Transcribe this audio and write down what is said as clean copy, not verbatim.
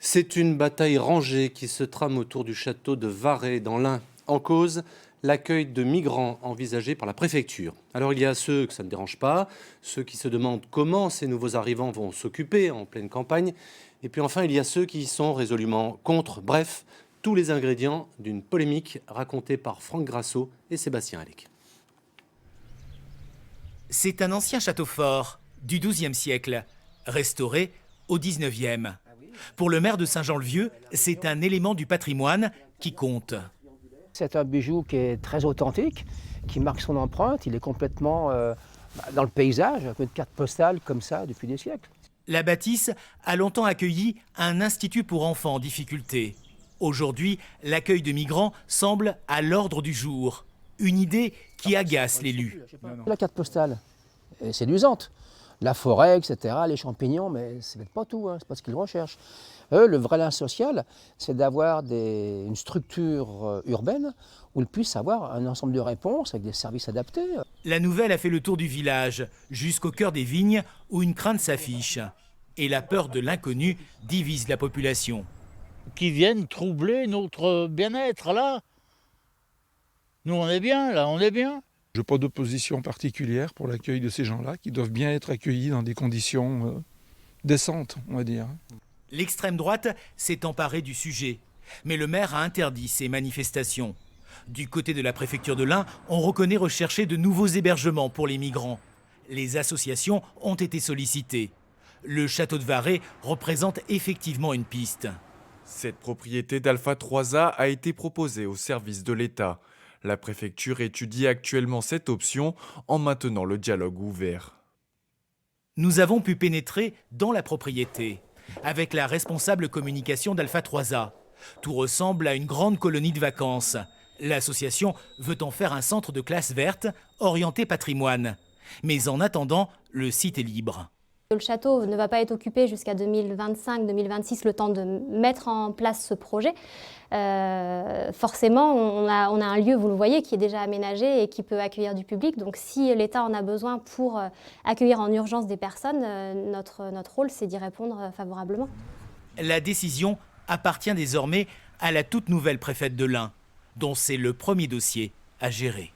C'est une bataille rangée qui se trame autour du château de Varay dans l'Ain. En cause, l'accueil de migrants envisagé par la préfecture. Alors il y a ceux que ça ne dérange pas, ceux qui se demandent comment ces nouveaux arrivants vont s'occuper en pleine campagne. Et puis enfin, il y a ceux qui sont résolument contre. Bref, tous les ingrédients d'une polémique racontée par Franck Grasso et Sébastien Alec. C'est un ancien château fort du XIIe siècle, restauré au XIXe. Pour le maire de Saint-Jean-le-Vieux, c'est un élément du patrimoine qui compte. C'est un bijou qui est très authentique, qui marque son empreinte. Il est complètement dans le paysage, un peu de carte postale comme ça depuis des siècles. La bâtisse a longtemps accueilli un institut pour enfants en difficulté. Aujourd'hui, l'accueil de migrants semble à l'ordre du jour. Une idée qui agace l'élu. La carte postale est séduisante. La forêt, etc., les champignons, mais ce n'est pas tout, c'est pas ce qu'ils recherchent. Eux, le vrai lien social, c'est d'avoir une structure urbaine où ils puissent avoir un ensemble de réponses avec des services adaptés. La nouvelle a fait le tour du village, jusqu'au cœur des vignes où une crainte s'affiche. Et la peur de l'inconnu divise la population. Qui viennent troubler notre bien-être, là. Nous, on est bien, là, on est bien. Je n'ai pas d'opposition particulière pour l'accueil de ces gens-là, qui doivent bien être accueillis dans des conditions décentes, on va dire. L'extrême droite s'est emparée du sujet, mais le maire a interdit ces manifestations. Du côté de la préfecture de l'Ain, on reconnaît rechercher de nouveaux hébergements pour les migrants. Les associations ont été sollicitées. Le château de Varay représente effectivement une piste. Cette propriété d'Alpha 3A a été proposée au service de l'État. La préfecture étudie actuellement cette option en maintenant le dialogue ouvert. Nous avons pu pénétrer dans la propriété avec la responsable communication d'Alpha 3A. Tout ressemble à une grande colonie de vacances. L'association veut en faire un centre de classe verte orienté patrimoine. Mais en attendant, le site est libre. Le château ne va pas être occupé jusqu'à 2025-2026, le temps de mettre en place ce projet. Forcément, on a un lieu, vous le voyez, qui est déjà aménagé et qui peut accueillir du public. Donc si l'État en a besoin pour accueillir en urgence des personnes, notre rôle, c'est d'y répondre favorablement. La décision appartient désormais à la toute nouvelle préfète de l'Ain, dont c'est le premier dossier à gérer.